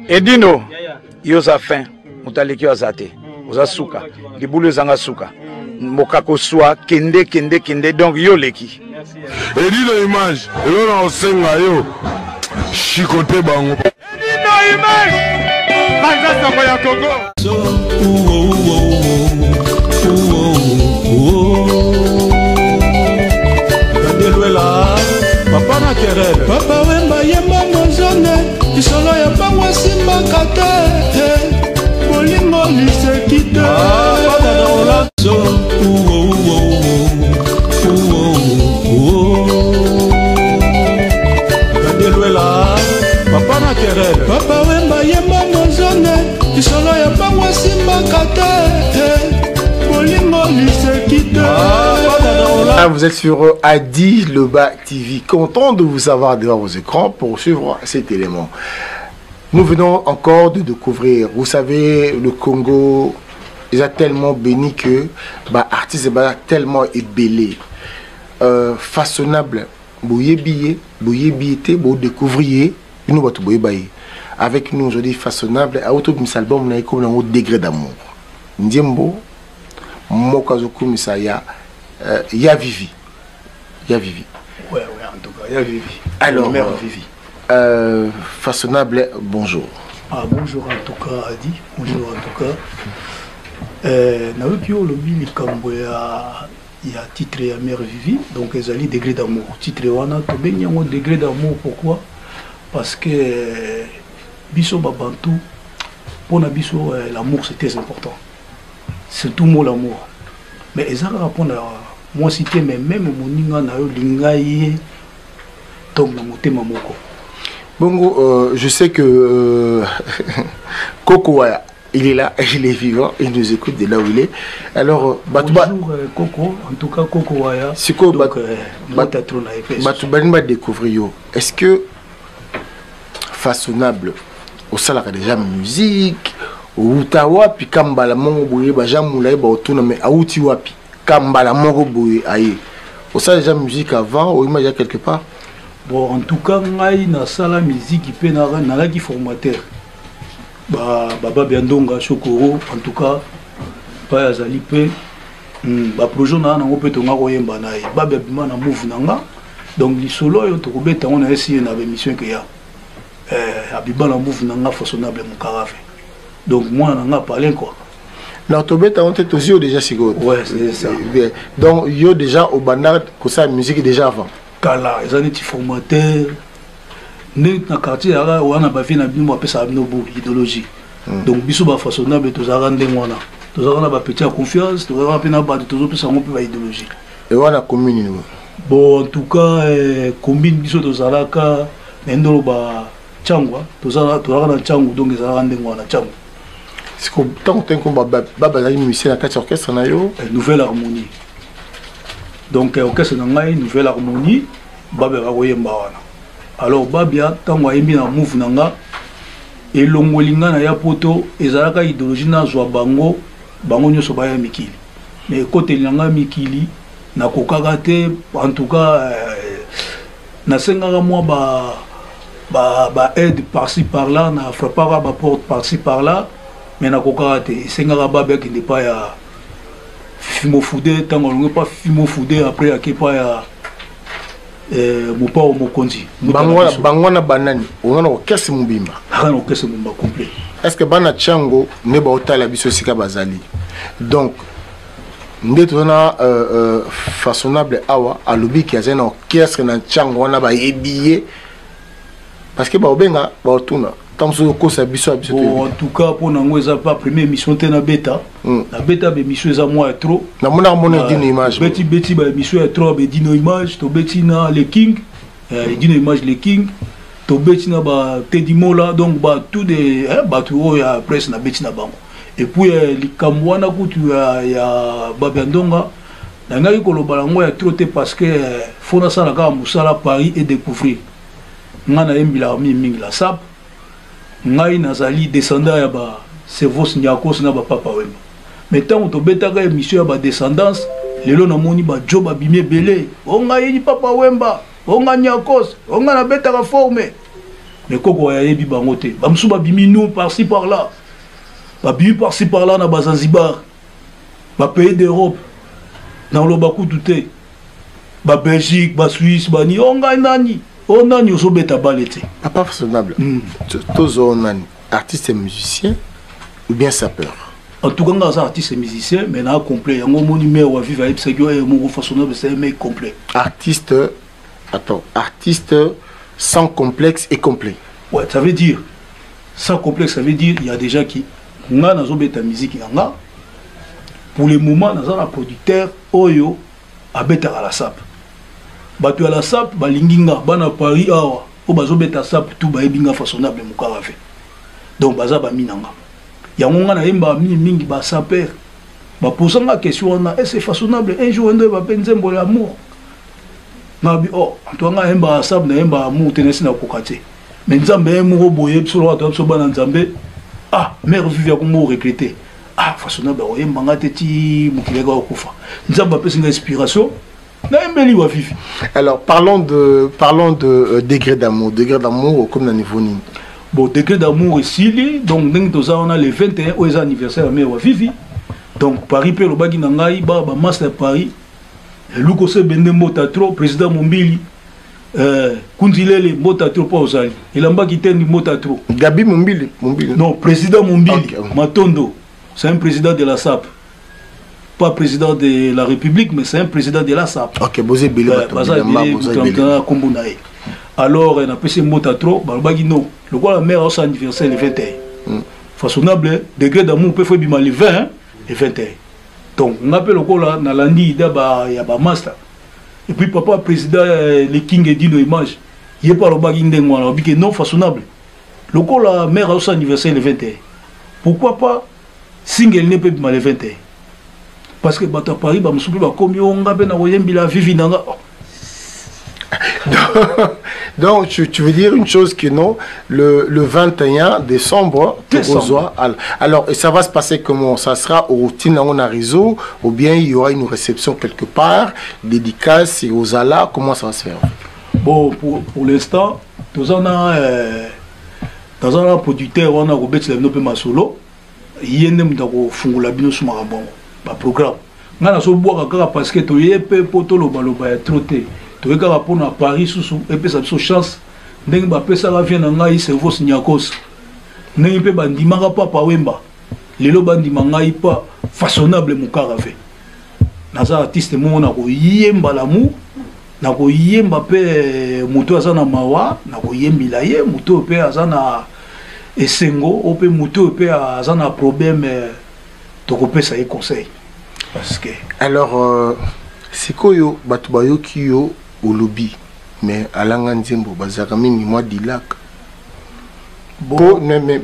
Edino, yoza fin, mutaleki azate, oza suka, libulu zanga suka, mokako swa, kende, donc yo leki. Edino image, elona osenga yo, chikote bango. Edino image, banza soko ya Congo. Kandeluela, papa na kerele. Papa wemba yemba mozone. Isolo ya bango simba kate bolingo lisekite bana na olazo Kandeluela papa na kerele papa wemba yemba mozone isolo ya bango simba kate bolingo lisekite bana na olazo. Vous êtes sur Adi Loba TV, content de vous avoir devant vos écrans pour suivre cet élément. Nous venons encore de découvrir, vous savez, le Congo est tellement béni que l'artiste est tellement ébellé, façonnable, vous découvriez, nous avec nous aujourd'hui façonnable, à auto album, on a comme un degré d'amour. Ndiembo, Mokazoku Misaya. Ya Vivi. Ya Vivi. Ouais, en tout cas, Ya Vivi. Alors, mère Vivi. Façonnable, bonjour. Ah, bonjour en tout cas, Adi. Bonjour en tout cas. Naoki Olobi, Likambo, il y a titre ya mère Vivi, donc ils ont degré d'amour. Titre Wana, il y a un degré d'amour, pourquoi? Parce que Bisso Babantou, pour Nabiso, l'amour c'est très important. C'est tout mot l'amour. Mais ils ont répondu à moi cité, mais même mon ninga na yo lingaye donc na motema moko. Bongo, je sais que Coco, il est là, il est vivant, il nous écoute de là où il est. Alors, bonjour Coco, en tout cas Coco Waya. C'est quoi Batouba découvrir. Est-ce que façonnable au salaire déjà musique ou tawapi kambala mongo boye bajamoula ba otuna mais auti wapi kambala mongo boye aye au salaire déjà musique avant ou imagine quelque part. Bon en tout cas ngai na sala musique pe na qui formateur baba biandonga Chokoro en tout cas pa azali pe projet na ngo pe tonga koyemba na ye baba bima na move nanga donc li solo yo to kobeta on a essayé na émission que ya abiba na move nanga façonnable mukarafe. Donc moi on en a parlé quoi. Non, Tobeta on était aussi déjà sigo. Ouais, c'est ça. Donc yo déjà au bandar que ça musique déjà avant. Kala, ils ont été formateurs. Né na quartier là on a pas fait na bino appelle ça abnobo idéologie. Donc biso ba façonnable to za rande mwana. To za rande ba petit confiance, to za rande na ba to zo pe ça on peut ba idéologie. Et on a commune. Bon en tout cas combine biso to za laka ndolo ba changwa to za rande changu donc za rande mwana changu. C'est que tant que baba la musicien à 4 orchestres na yo nouvelle harmonie. Donc orchestre na ngai nouvelle harmonie baba ba koyemba wana. Alors babia tango ayembi na move nanga elongolinga na ya poto ezalaka idéologie na zwa bango nyoso ba ya mikili. Mais côté langa mikili na kokaka te en tout cas na sengaka moi ba aide par-ci par-là na frappera ba porte par-ci par-là. Mais na kokate sengaka babe qui n'est pas ya fimo foudé tant on pas fimo foudé après à qui pas ya mopa o mokonzi bangwana banani on a orchestre mubimba on orchestre mubimba complet. Est-ce que bana chango ne ba otala biso sika bazali donc ndeto na façonnable awa alobi ki azena orchestre na chango wana ba yebiye parce que ba obenga ba otuna. En tout cas, pour nous, ça pas première émission na bêta. La bêta be émission za moi trop. Na mona mona dino image. Beti ba émission trop be dino image, to beti na le king, dino image le king, to beti na ba Teddy Mola donc ba tout des ba tout ya presse na beti na bango. Et puis li kamwana kutu ya Babiandonga na ngai ko loba ngo ya trop parce que fona sala ka musala Paris et découvrir. Ngana embila mingi la sap. Ngai nazali descendant ya ba Servos Nyakos na ba papa wemba. Mais tant to betaka émission ya ba descendance, lelo na moni ba job abimé belé. O ngai ni papa wemba, o nga Nyakos, o nga na betaka formé. mais koko ya yebi bango te bamsu babimino par-ci par-là babimi par-ci par-là na bazanzibar pays d'Europe dans le bakutu te Belgique Suisse bani onga nani onani osobeta balete papa façonnable tozo nani artiste et musicien ou bien sapeur en tout cas on est artiste et musicien mais na complet yango moni mère wa vivre avec segio et mon façonnable c'est un mec complet artiste sans complexe et complet. Ouais, ça veut dire, sans complexe, ça veut dire, il y a des gens qui, on a ta musique, pour le moment, on a un producteur, Oyo, à beta à la SAP. Batu à la SAP, balinginga, bana Paris, awa, o bazo beta SAP, tout baebinga façonnable, moukarave. Donc, baza ba minanga. Yangonga na yemba mingi ba saper. Ba poser la question, est-ce que c'est façonnable? Un jour, on doit penser pour l'amour. Nabi oh antoanga emba sab na emba mu tenesi na kokate mais nzambe mu boye solo ato so bana nzambe mère vivia ko mu recruter façonnable o yemba ngate ti mukilega okufa nzambe apesi inspiration na embeli wa vivi. Alors parlons de degré d'amour comme na niveau ni bon degré d'amour ici donc ndenge toza on a le 21 aux anniversaire de mère wa vivi donc Paris pe lo bagi na ngai ba master Paris Luko se bende mota trop président Mombili Kundilele mota trop pas osali il a mbaki tendi mota trop Gabi Mombili non président Mombili Matondo c'est un président de la SAP pas président de la République mais c'est un président de la SAP OK bozé bile alors on a passé mota trop balbagi non le quoi la mère a son anniversaire le 21 façonnable degré d'amour peut faire bima le 20 et 21. Donc, on appelle le col na landi il y a ba master. Et puis papa président le king et dit nos images. Il est pas le baging de moi, que non façonnable. Le col la mère a son anniversaire le 21. Pourquoi pas single ne peut pas le 21? Parce que bata Paris ba musubi ba komi onga be na oyembi la vivi nanga. Donc tu veux dire une chose que non, le 21 décembre. Alors, et ça va se passer comment? Ça sera au routine on a réseau ou bien il y aura une réception quelque part, dédicace et aux alas, comment ça va se faire? Bon, pour l'instant, dans un producteur, on a Robert Lenope Masolo, il y a un fungula bino sous ma programme. On a parce que tu es peu potolo baloba troté. Tu es pour à Paris sous et puis ça chance ndenge ba pesa la vient ngai cerveau nyakos ndenge pe bandimaka papa wemba lelo bandima ngai pa façonnable mukarave naza artiste mo na ko yemba lamu na ko yemba pe muto azana mawa na ko yembila ye muto pe azana esengo o pe muto pe azana problème to ko pesa ye conseil parce que alors c'est koyo batu bayo kiyo au lobby mais alanga nzembo bazaka mingi moi dilak bon mais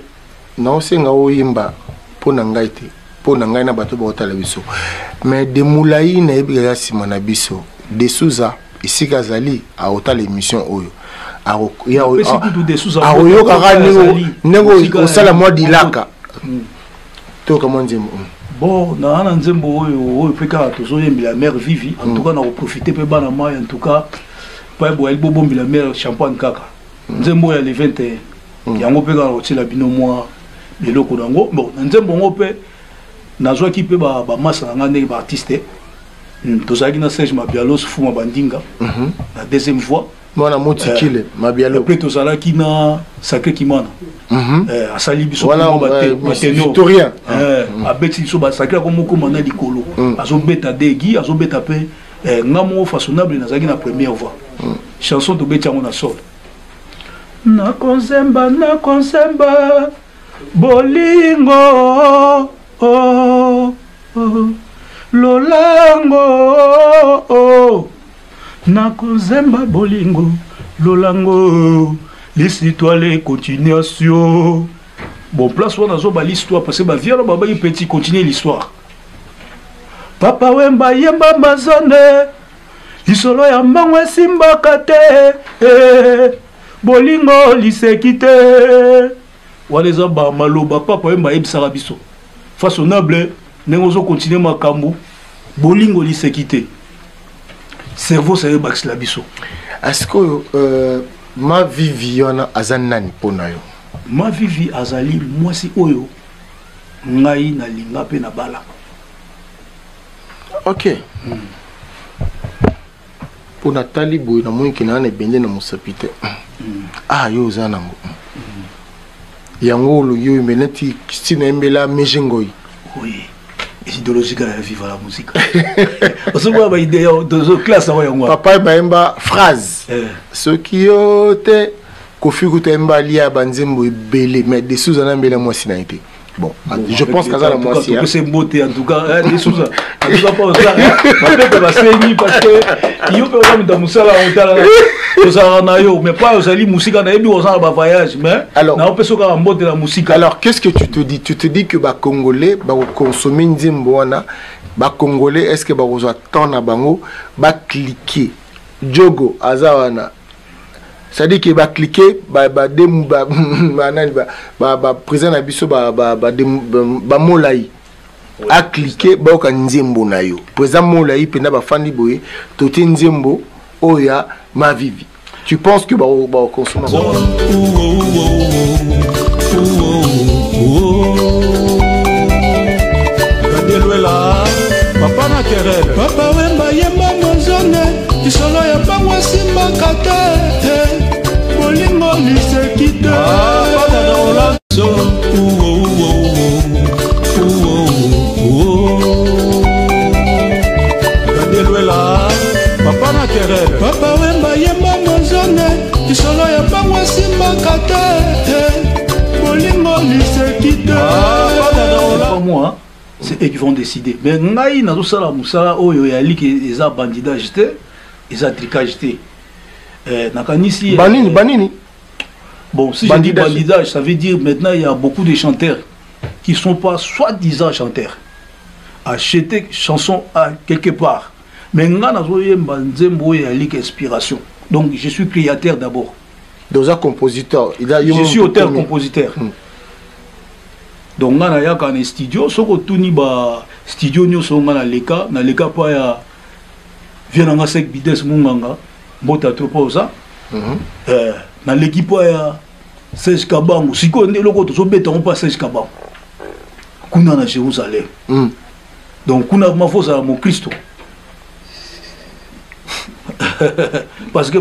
non c'est nga oyimba pona ngai te pona ngai na bato ba otala biso mais de moulai na ebika simana biso de souza ici kazali a otala émission oyo ya oyo kakani nego osala moi dilaka to comment nzembo bon na nzembo oyo peka tozoyembila mère vivi en tout cas na profiter pe bana mai en tout cas pa boel bombi la mère champagne kaka nzembo ya le 21 yango peka otila bino moi biloko nango bon nzembo ngo pe nazwa ki pe ba masa nga ndenge ba artiste tozaki na Serge Mabialo Fuma Bandinga la deuxième fois mwana motikile Mabialo après tozalaki na Sacré Kimana asali biso historien abeti biso basakira ko moko mana likolo azobeta degi azobeta pe ngamo façonnable nazaki na première voix chanson to beti yango na sol na konsemba bolingo lolango na konsemba bolingo lolango l'histoire continuation. Bon, place où on a l'histoire parce que bah viens là-bas il petit continuer l'histoire. Papa wemba yemba mazone lisolo ya mangwe simba kate bolingo lisekite waleza ba maloba papa wemba yebisaka biso façonnable nengozo continuer makambo bolingo lisekite cerveau ça yebakisila biso. Est-ce que ma vivi wana azanani pona yo. Ma vivi azali mwasi oyo ngai na linga pe na bala. OK. Pona tali boy na mwiki na bende na musapite. Ah yo zanango. Yango lo yo meneti sina mbela mejengoi. Oui. Idéologique à vivre la musique. On se voit idée de classe à moi. Papa baemba phrase. Ce qui yote kofi kutemba lia banzembo belé mais des sous en mbela moi sina été. Bon, je pense qu'à la moi c'est c'est beauté en tout cas des sous. En tout cas pas ça. Peut-être va saigner parce que yo peut pas dans musala on tala. Osara na yo mais pas osali musique na ebi osara ba voyage mais na on peut soka en mode de la musique. Alors qu'est-ce que tu te dis? Tu te dis que ba congolais ba consommer nzembo wana ba congolais est-ce que ba ozwa temps na bango ba cliquer jogo azawana. C'est-à-dire que ba cliquer ba dem ba nani ba président na biso ba molai a cliquer ba ka nzembo na yo. Président molai pena ba fandi boye toti nzembo oya ma vivi. Tu penses que bah consommer papa na querelle papa wemba yemba mozone isolo ya bangwa simba kate bolingo lisekite papa na olaso gadeluela papa na querelle papa wemba yemba mozone isolo ya bangwa simba kate bolingo lisekite papa na olaso moi c'est eux qui vont décider. Mais ngai na sala musala oyo ya liki eza bandidage te, eza tricage te. Nakanisi banini. Bon, si je dis bandidage, ça veut dire maintenant il y a beaucoup de chanteurs qui sont pas soi-disant chanteurs. Acheter chanson à quelque part. Mais nga na zo yemba nzembo ya liki inspiration. Donc je suis créateur d'abord. Donc un compositeur, je suis auteur-compositeur. Donc ngana ya kana studio soko tuni ba studio nyoso ngana leka pa ya viena nga sek bides munganga mbota tropo za na l'équipe ya Serge Kabango siko ndelo ko to so beta on pas Serge Kabango kuna na Jérusalem donc kuna mafosa mo Christo parce que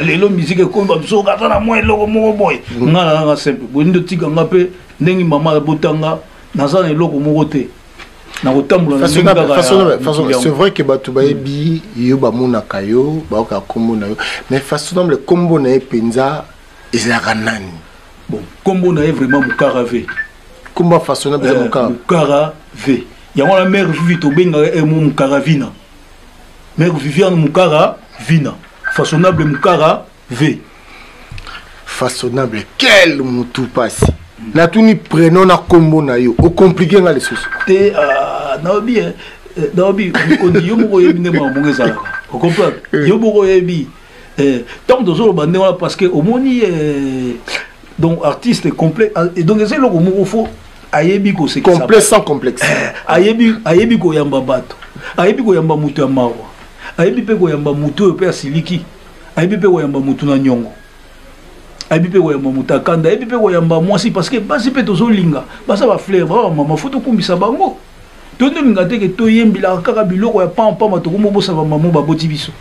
lelo musique ko ba so ka na moi loko mo boy ngana nga simple bondo tika ngape nengi mama botanga nazana eloko moko te na kotambola c'est vrai que batu bayebi yo bamonaka yo baoka kombo na yo mais façonnable kombo na epenza ezalaka nani bon kombo na ye vraiment mukara v kombo façonnable mukara v yango la mère vivi to benga e mukara vina mère Viviane mukara vina façonnable mukara v façonnable quel mutu passe na tuni prénom na kombo na yo o compliqué nga les choses te naobi on dit yo moko yebi ne mamonge zala o comprendre yo moko yebi tant de jours bande parce que au moni donc artiste complet et donc c'est le moko fo ayebi ko c'est complet sans complexe ayebi ko yamba bato ayebi ko yamba mutu ya mawa ayebi pe ko yamba mutu pe asiliki ayebi pe ko yamba mutu na nyongo ayebi pe ko yamba mutu akanda ayebi pe ko yamba mwasi parce que basi pe tozo linga basa ba fleur ba mama foto kumbisa bango tondo linga te ke to yembila kaka biloko ya pampa matoko mo bosa ba mamo ba boti biso.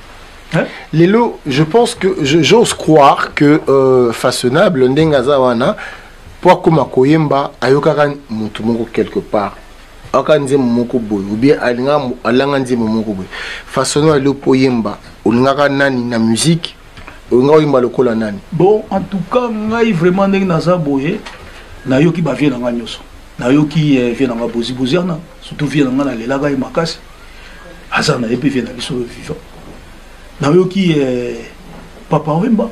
Lelo, je pense que j'ose croire que façonnable ndengaza wana pour comme koyemba ayokaka mutu moko quelque part akanze moko boy ou bien alanga nzemo moko boy façonnable le poyemba olingaka nani na musique olingaka oyemba lokola nani. Bon en tout cas ngai vraiment ndenge naza boye na yoki ba vie na nga nyoso na yoki vie na nga bozi boziana surtout vie na nga na lelaka makasi azana epe vie na biso vivant na yoki papa wemba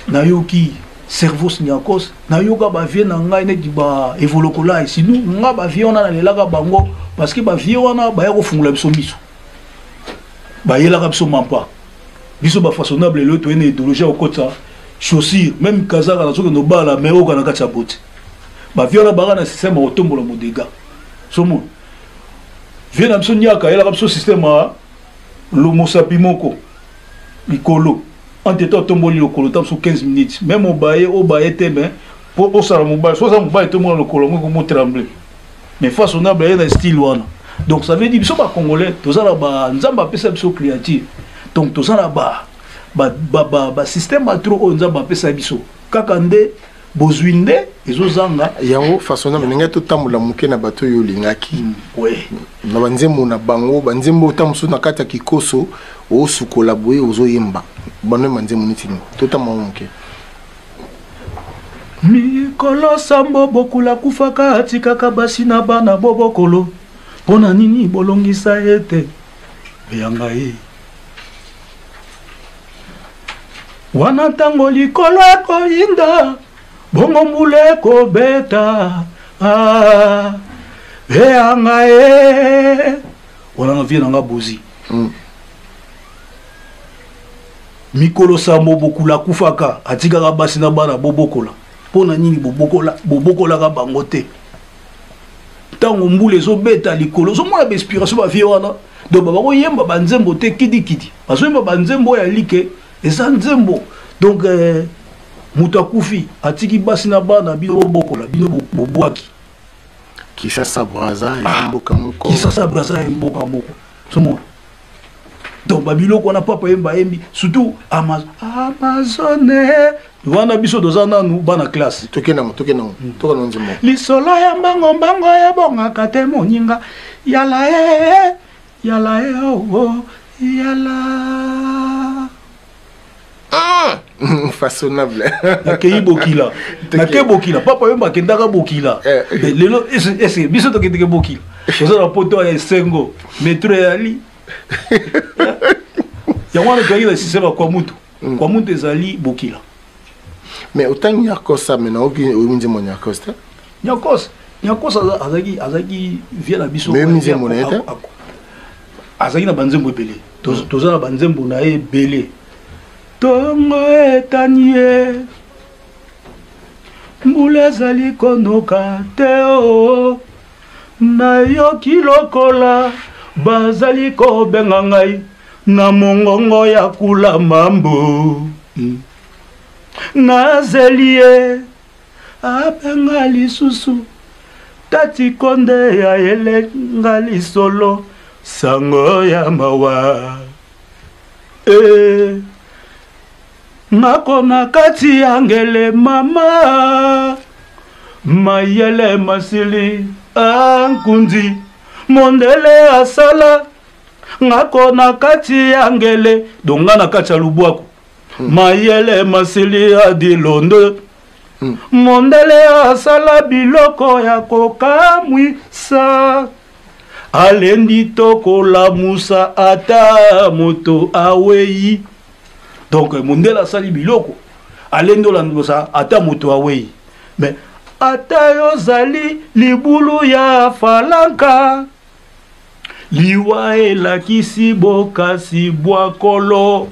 na yoki cerveau nyakos na yoka ba vie na ngai ne ba evolokola sinon nga ba vie ona na lelaka bango parce que ba vie ona ba ya ko fungula biso miso ba yelaka biso mampa biso ba façonnable le to ene idéologie au kota chaussure même kazaka na soki no bala mais oka na kati ya bote ba vie ona ba na système au tombola modega somo vie na biso nyaka yelaka biso système a lomo sapimoko likolo entre temps tomboli le colo sur 15 minutes même au baye teme pour ça mobile soit ça mobile tout le monde le colo comme trembler mais façonnable il y a un style wana donc ça veut dire biso ba congolais tout ça là ba nzamba pesa biso créatif donc tout ça là ba système ba trop nzamba pesa biso kaka nde bozwinde ezozanga yango façonnable ninga to tamula muke na bato yo lingaki ouais na banzembo na bango banzembo tamusu na kata kikoso o sukola boye ozoyemba bano manzembo nitini to tamula muke mikolo sambo bokula kufaka atikaka basi na bana bobokolo pona nini bolongisa ete yanga ye wana tango likolo ekoyinda bongo mbula ekobeta yanga ye wana nga vie nanga bozi mikolo sambo bokula kufaka atikaka basi na bana bobokola pona nini bobokola ka bango te tango mbula ezobeta likolo ozomona bainspiration bavie wana donc bakoyemba banzembo te kidikidi bazoyemba banzembo ya like eza nzembo donc moto akufi atiki basi na bana bino bobokola bino bobwaki Kisasa Braza et mboka moko Kisasa Braza et mboka moko somo donc babiloko wana papa yemba yembi surtout Amazone wana biso dozana nu bana classe tokena nzimo lisolo ya mbango ya bongaka te moninga yala oh yala façonnable nakei bokila papa yemba kendaka bokila lelo ese biso tokendeke bokila ozala poto ya esengo metro yali yango toyaki na système kwa mutu ezali bokila mais autant nyakosa mena oyinzemo nyakosa azaki via na biso mais nzembo na ete azaki na banzembo ebele toza na banzembo na ye ebele tongo etani ye mbula ezali konoka te o nayoki lokola bazali kobenga ngai na mongongo ya kula mambo nazeli ye abenga lisusu tati konde ya elenga lisolo sango ya mawa ngako na kati ya ngele mama mayele masili ankundi mondele asala ngako na kati ya ngele donga na kati ya lubwaku mayele masili adilondo mondele asala biloko ya kokamwisa alendi tokolamusa ata moto awei donc mondele asali biloko alendi olandusa ata moto awei mais ata yozali libulu ya falanka liwa elakisi bokasi bwakolo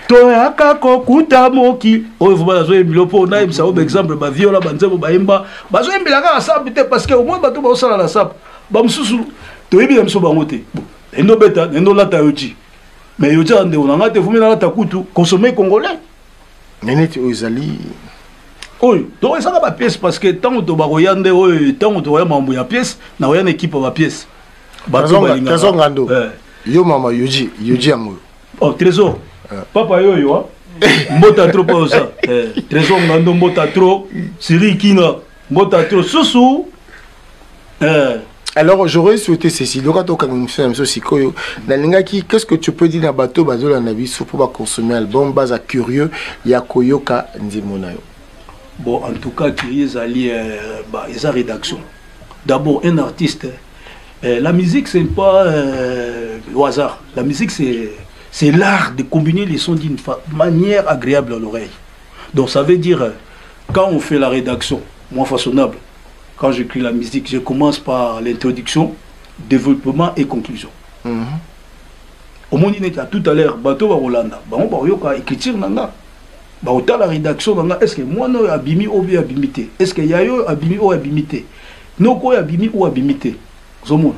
toyaka kokuta moki oyo fo bazoyembila mpo nayebisa oyo baexemple baviola banzembo bayemba bazoyembelaka na sape te parce que au moins bato baosala na sape bamosusu toyebi na biso bango te endobeta endolata yo ti mais yo tia ndeko nanga te fumi nalata kutu consommer congolais neneti oyo ezali oyo donc esaka bapièce parce que ntango tobakoya nde oyo ntango tokoya mambo ya pièce nakoya na équipe ya bapièce bato balingaka ngando yo mama yoji yango oh trésor papa yoyo mbota trop pa osa trésor ngando mbota trop siri kina mbota trop susu alors j'aurais souhaité ceci donc quand on sikoyo nalingaki qu'est-ce que tu peux dire na bato bazola na biso pour consommer album baza curieux ya koyoka nzimo na yo. Bon, en tout cas, qui est allié à rédaction. D'abord, un artiste, la musique, c'est pas au hasard. La musique, c'est l'art de combiner les sons d'une manière agréable à l'oreille. Donc, ça veut dire, quand on fait la rédaction, moi, façonnable, quand j'écris la musique, je commence par l'introduction, développement et conclusion. Au monde, il était tout à l'heure, bateau à Rolanda, on va écrire nanga. Bah autant la rédaction est-ce que moi non abimi ou bien abimité est-ce que yayo abimi ou abimité non quoi abimi ou abimité zomo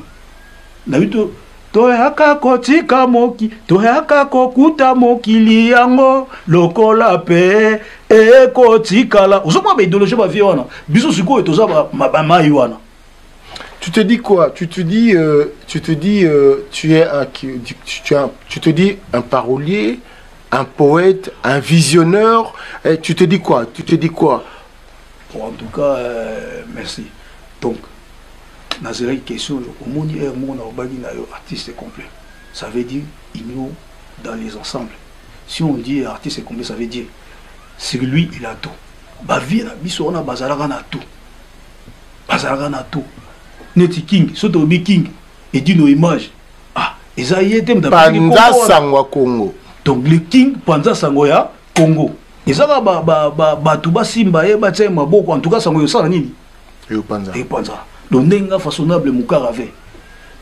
na bito toyaka kotika moki toyaka kokuta mokili yango lokola pe ekotikala ozomwa ba idéologie ba vie wana biso sikoyo toza ba mai wana. Tu te dis quoi? Tu te dis tu te dis un parolier, un poète, un visionnaire. Tu te dis quoi? Bon, en tout cas, merci. Donc, dans la question, artiste complet. Ça veut dire il dans les ensembles. Si on dit artiste complet, ça veut dire c'est lui, il a tout. Bavie, on a bazaragana tout. Bazaragana tout. Neti King, Sotobi King, et dit nos images. Ah, et ça y est, Panza Sangwa Congo. Donc le King Panza Sangoya Congo. Et ça va tuba simba et batse maboko en tout cas Sangoya ça nini. Et Panza. Et Panza. Donc nenga façonnable mukarave.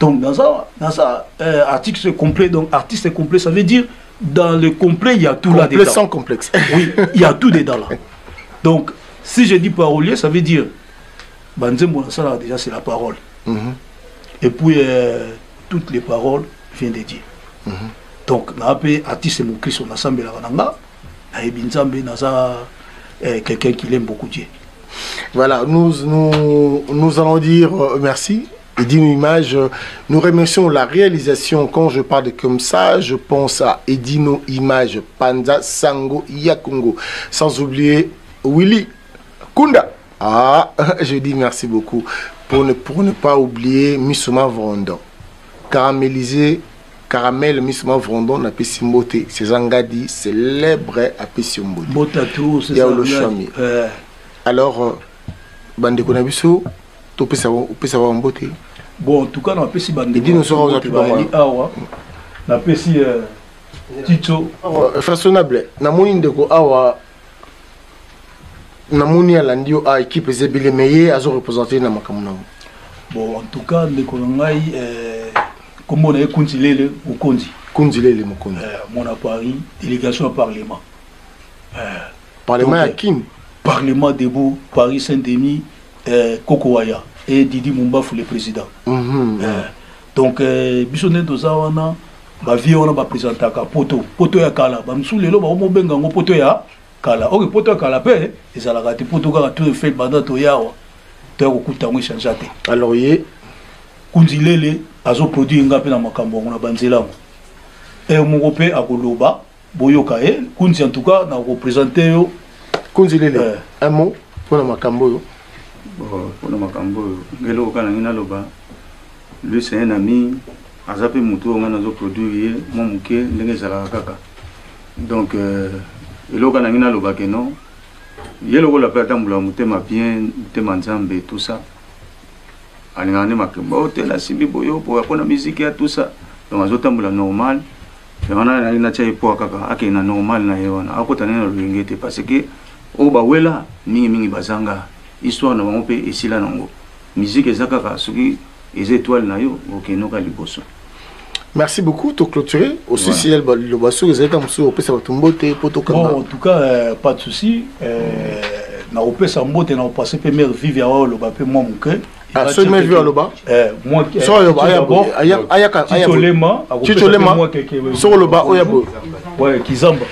Donc dans ça article complet, donc artiste complet, ça veut dire dans le complet il y a tout là dedans. Sans complexe. Oui, il y a tout dedans là. Donc si je dis parolier, ça veut dire Banzembo ça déjà c'est la parole. Et puis toutes les paroles viennent de Dieu. Donc na pe artiste mon Christ on ensemble la nanga na ebinzambe na ça quelqu'un qui aime beaucoup Dieu. Voilà, nous allons dire merci. Et d'une image, nous remercions la réalisation. Quand je parle comme ça, je pense à Edino Image, Panza Sango Yakongo. Sans oublier Willy Kunda. Ah, je dis merci beaucoup. Pour ne pas oublier Misuma Vrondon. Caramel Misuma Vrondon n'a pas si moté. C'est Zangadi, célèbre à Pessimbo. Botatou, c'est ça. Alors, Bande Konabiso, tu peux savoir en beauté. Bon, en tout cas, on a pas si Bande. Et dis-nous ça, on a pu voir. On a pas si Tito. Façonnable. Namoni Ndeko Awa. Namoni Alandio a équipe Zebile Meye, a représenté na makamuna. Bon, en tout cas, Ndeko Ngai, comme on a Kunzilele ou Konzi. Kunzilele Mokondi. Mon à Paris, délégation au Parlement. Parlement à Kim. Parlement debout, Paris Saint-Denis, Kokowaya et Didi Moumba le président. Donc, Bissonnet Dozawana, ma vie on a présenté à Poto ya Kala, Bamsou le loba au benga ngo Poto ya Kala. Ok, Poto ya Kala pe, et ça l'a raté Poto ga tout fait banda to yawa. To ya kokuta ngo changeate. Alors yé Kunzilele azo produit ngape na makambo na banzela. Et mon repé à Goloba, Boyoka e, Kunzi en tout cas na représenter yo Kunzilele, un mot pour le Makambo. Pour le Makambo, Gelo Kanangina Loba, lui c'est un ami, Azape Moutou, on a produit, mon mouké, Lengezala Kaka. Donc, Gelo Kanangina Loba, que non, Yelo la perte en blanc, Moutema bien, Moutema tout ça. Alingane Makambo, Tela Sibi Boyo, pour apprendre la musique et tout ça. Donc, Azotamboula normal. On a une attaque pour Kaka, qui est normal, à côté de l'Ingété, parce que Obawela, Mingi Bazanga, histoire de mon pays ici là, musique et Zakaka, ce qui est étoiles, ok, nous allons bosser. Merci beaucoup, tu clôturé. Aussi, si elle le basso, les êtes en dessous, au ça va tomber, bon, en tout cas, pas de souci. Na opé sambote na passé première vive à le bapé moi mon cœur. Ah, ce même vu à l'oba. Moi qui sur le bas, ayaka Titolema, sur le bas, oyabo. Ouais, Kizamba.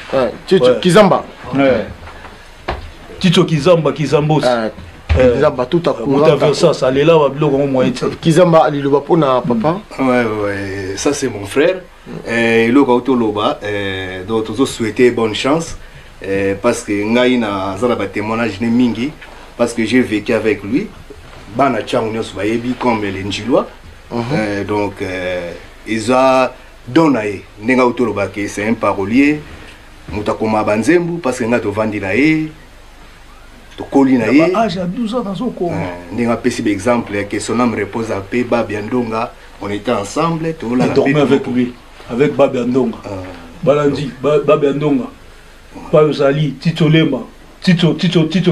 Kizamba. Tito Kizamba, Kizambos. Kizamba tout à coup. Ça allait là, Kizamba, ali le bas pour na papa. Ouais, ça c'est mon frère. Et le gars loba, donc tous souhaiter bonne chance. Parce que ngai na zala ba témoignage ne mingi parce que j'ai vécu avec lui bana changu nyos bayebi comme les Njilwa donc ils a donné nenga utolo ba que c'est un parolier mutakoma banzembu parce que nga to vandi na ye to koli na ye ah j'ai 12 ans dans son corps nenga pesi par exemple que son âme repose à paix Babiandonga on était ensemble to la dormait avec lui avec Babiandonga Balandi Babiandonga Payo Sali, Tito Lema, Tito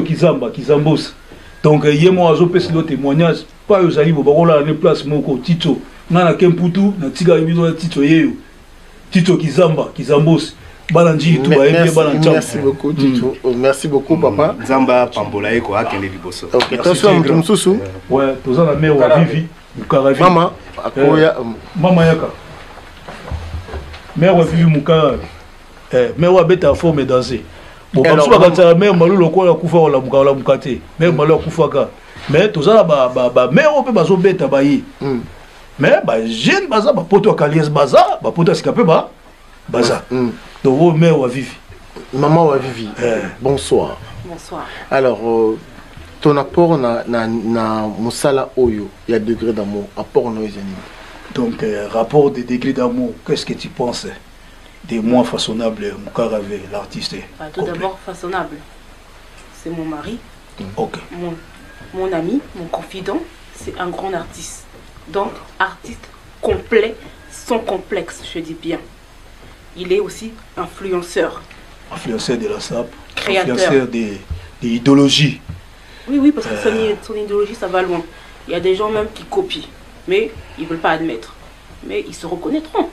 Kizamba, Kizambos. Donc, il y a moi un témoignage. Payo Sali, Bobarola, les places, Moko, Tito, Nana Kemputu, Natiga Imido, Tito Yeo, Tito Kizamba, Kizambos, Balanji, tout merci beaucoup, Tito. Merci beaucoup, papa. Zamba, Pambola, Eko, Akende Liboso. Ok, attention, Mtumsusu. Ouais, tous la mère, Vivi, Maman, Akoya. Mama Yaka. mais on vivi muka mais on beta forme danser bon comme ça quand ça mais malu lokola kufa wala mukate mais malu kufa ka mais tout ça ba mais on peut bazo beta ba yi mais ba jeune baza ba poto kalies baza ba poto escapé ba baza donc on mais on vivi maman wa vivi bonsoir. Bonsoir. Alors ton apport na musala oyo il y a degré d'amour apport no ezeni. Donc rapport des degrés d'amour, qu'est-ce que tu penses des moins façonnables Mukarave l'artiste? Tout d'abord façonnable. C'est mon mari. OK. Mon ami, mon confident, c'est un grand artiste. Donc artiste complet, sans complexe, je dis bien. Il est aussi influenceur. Influenceur de la SAP, créateur. Influenceur des idéologies. Oui, parce que son idéologie, ça va loin. Il y a des gens même qui copient, mais ils ne veulent pas admettre. Mais ils se reconnaîtront.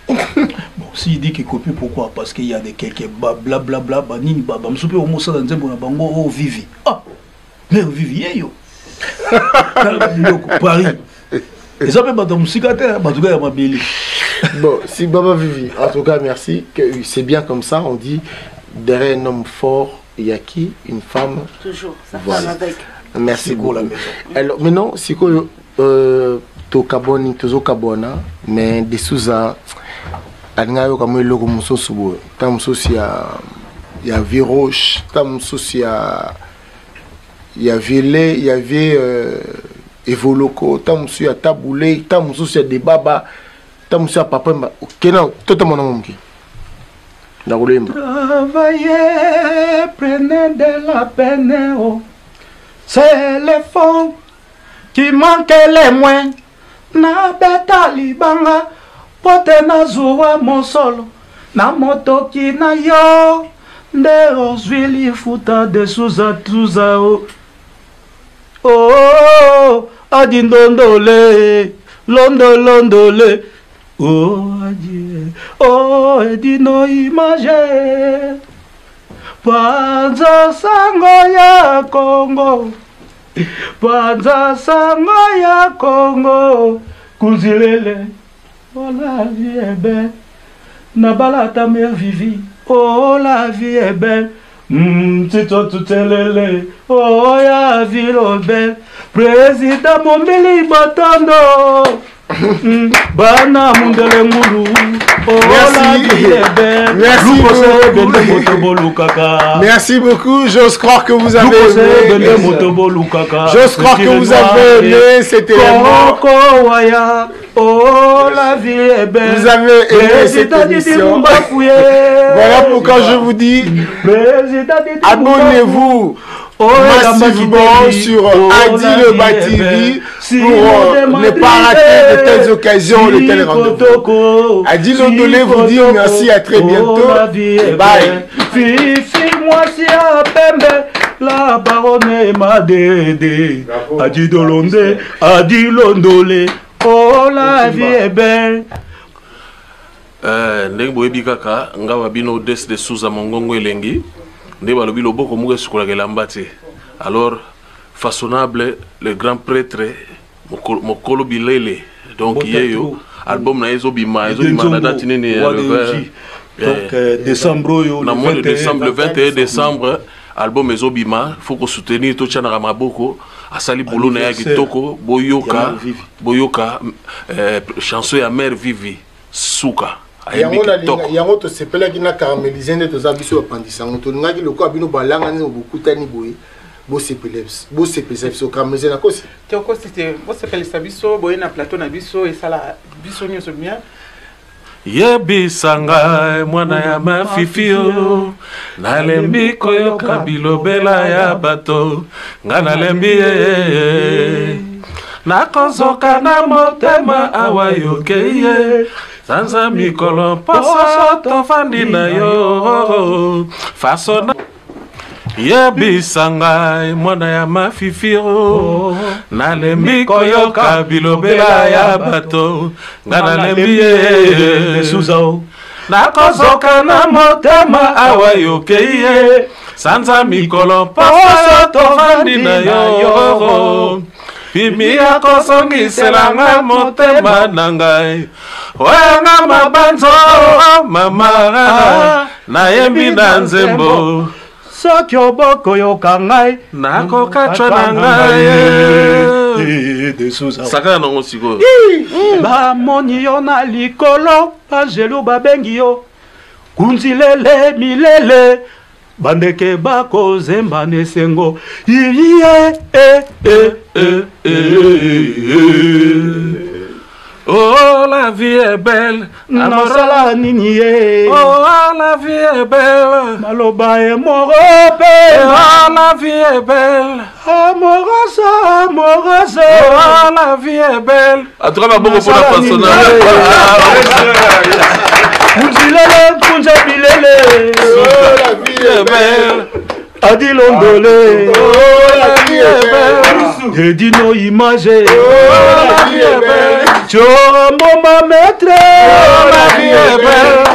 Bon, s'il dit qu'il copie, pourquoi? Parce qu'il y a des quelques blablabla, banini, babam, soupe au moussa dans un bango, oh, vivi. Ah, mais vivi, yo. Paris. Et ça peut être musique à terre, bah, tout cas, ma belle. Bon, si Baba Vivi, en tout cas, merci. C'est bien comme ça, on dit derrière un homme fort, il y a qui? Une femme. Toujours, sa voilà. femme avec. Merci beaucoup. La maison. Alors, maintenant, c'est quoi to kaboni, tozo kabona, mais des sous-à. Alingayo comme le logo muso subo. Tam sosi il y a Viroche, tam sosi il y a Vélé, il y avait Evoloko, tam sosi à Taboulé, tam sosi à Debaba. Tamusia papa kenan toto mon nom qui travailler prenez de la peine oh. C'est les fonds qui manquent les moins na beta libanga pote na zuwa mosolo na moto ki na yo nde osvili futa de suza tuza oh oh adindondole londolondole oh Dieu, oh Edino image, Panza sango ya Congo, Panza sango ya Congo, Kuzilele, oh la vie est belle, Nabala ta mère vivi, oh la vie est belle, Tito tutelele, oh ya ville belle, Président Mombili Batondo. Bana mundele mulu merci beaucoup, j'ose croire que vous avez aimé j'ose croire que vous avez aimé cet élément. La vie est belle. Vous avez aimé cette émission. Voilà pourquoi je vous dis abonnez-vous massivement sur Adi Loba TV pour ne pas rater de telles occasions, de tels rendez-vous. Adi Loba vous dit merci, à très bientôt. Bye. Fifi-moi si à Pembe, la baronne m'a dédé. Adi Dolonde, Adi Londole, oh la vie est belle. Ndenge boyebi kaka nga wabino des de Souza Mongongo elengi nde balobi loboko muke sukolakela mbate. Alors façonnable le grand prêtre Mokolo Bilele donc yeyo album na ezobima na date nini donc décembre yo na mois de décembre le 21 décembre album ezobima faut ko soutenir to tchana maboko asali bolo na ya kitoko boyoka chanson ya mère Vivi Suka. yango tosepelaki na caramélisé nde toza biso bapandisango tolingaki lokola bino balanga nini bokutani boye bosepelisa biso caramélisé na kosi teokosi te bosepelisa biso boye na plateau na biso esala biso nyonso bien yebisanga mwana ya mafifio nalembi koyoka bilobela ya bato nga nalembi ye nakozoka na motema awa yokeye sanza mikolo poso tofandi na yo fasona yebisanga mwana ya mafifiro nalembi koyoka bilobela ya bato nga nalembi ye nakozoka na motema awa yokeye sanza mikolo poso tofandi na yo pimi ya kosongiselanga motema na ngai oyanga mabanzo mama nayembi na nzembo soki oboko yoka ngai nakokatwa na ngai sakana nango sikoyo bamoni yo na likolo bajelu babengi yo kunzilele milele bandeke bakozemba nesengo iye oh la vie est belle nasala nini ye oh la vie est belle maloba emorope oh la vie est belle amoroso amoroso oh la vie est belle en tout cas beaucoup pour la personnage kunzilele kunza bilele oh la vie est belle Adilondole, oh la vie est belle. Edino image, oh la vie est belle. Chombo ma maître, oh la vie est belle.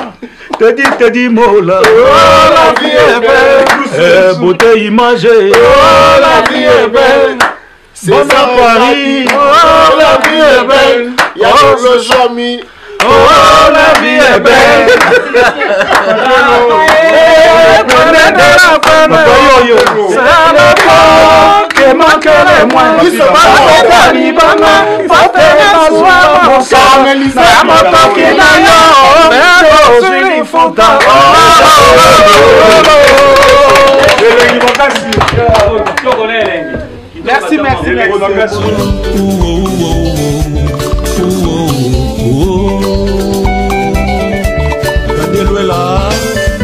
Tedi mola, oh la vie est belle. Beauté image, oh la vie est belle. C'est ça Paris, oh la vie est belle. Y'a le Jami. Oh la vie est belle. C'est le corps qui manque les moins. Il se passe merci.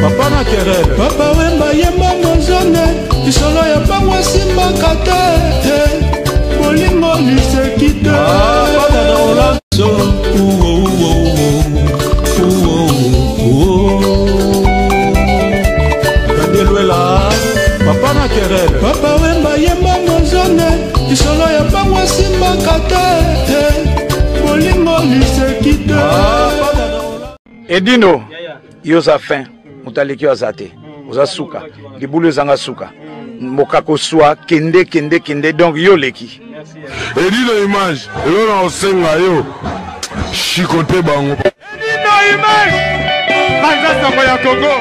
Papa na terre papa wemba yemba mozone isolo ya bango simba kate bolingo lisekite papa na olaso kandelwela papa na terre papa wemba yemba mozone isolo ya bango simba kate bolingo lisekite Edino yoza fin mutaleki azate oza suka libulu ezanga suka mokako swa kende donc yo leki Edino image elona osenga yo shikote bango Edino image banza sango ya Congo